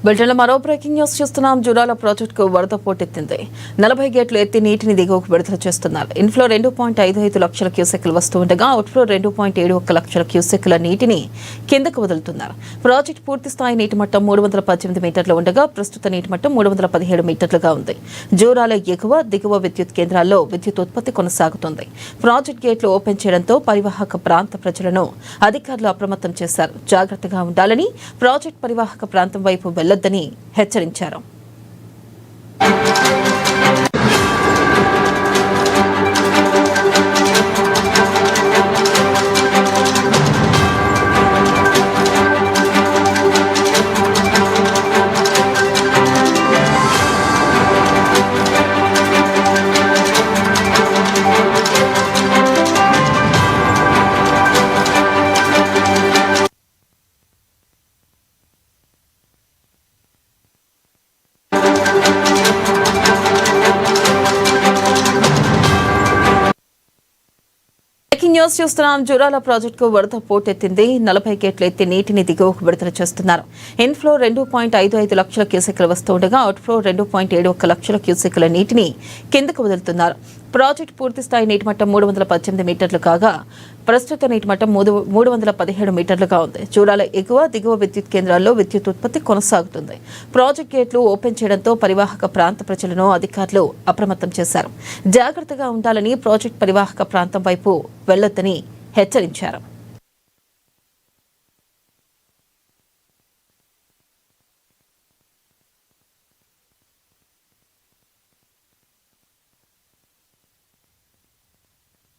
బులెటిన్లో మరో breaking news చూస్తున్నాం. జూరాల ప్రాజెక్టుకు వరద పోటెత్తింది. 40 గేట్లు ఎత్తి నీటిని దిగువకు విడుదల చేస్తున్నారు. ఇన్ఫ్లో 2.55 లక్షల క్యూసెక్లు వస్తూ ఉండగా అవుట్ఫ్లో 2.71 లక్షల క్యూసెక్ల నీటిని కిందకు వదులుతున్నారు. ప్రాజెక్టు పూర్తి స్థాయి నీటి మట్టం 318 మీటర్లు ఉండగా ప్రస్తుత నీటి మట్టం 317 మీటర్లుగా ఉంది. జూరాల ఎగువ దిగువ విద్యుత్ కేంద్రాల్లో విద్యుత్ ఉత్పత్తి కొనసాగుతోంది. ప్రాజెక్టు గేట్లు ఓపెన్ చేయడంతో పరివాహక ప్రాంత ప్రజలను అధికారులు అప్రమత్తం చేశారు. జాగ్రత్తగా ఉండాలని, ప్రాజెక్టు పరివాహక ప్రాంతం వైపు వెళ్లొద్దని హెచ్చరించారు. న్యూస్ చూస్తున్నాం. జూరాల ప్రాజెక్టుకు వరద పోటెత్తింది. 40 గేట్లు ఎత్తి నీటిని దిగువకు విడుదల చేస్తున్నారు. ఇన్ఫ్లో 2.55 లక్షల క్యూసెక్లు వస్తూ ఉండగా అవుట్ఫ్లో 2.71 లక్షల క్యూసెక్ల నీటిని కిందకు వదులుతున్నారు. ప్రాజెక్టు పూర్తి స్థాయి నీటి మట్టం 318 మీటర్లు కాగా ప్రస్తుత నీటి మట్టం 317 మీటర్లుగా ఉంది. జూరాల ఎగువ దిగువ విద్యుత్ కేంద్రాల్లో విద్యుత్ ఉత్పత్తి కొనసాగుతుంది. ప్రాజెక్టు గేట్లు ఓపెన్ చేయడంతో పరివాహక ప్రాంత ప్రజలను అధికారులు అప్రమత్తం చేశారు. జాగ్రత్తగా ఉండాలని, ప్రాజెక్టు పరివాహక ప్రాంతం వైపు వెళ్లొద్దని హెచ్చరించారు.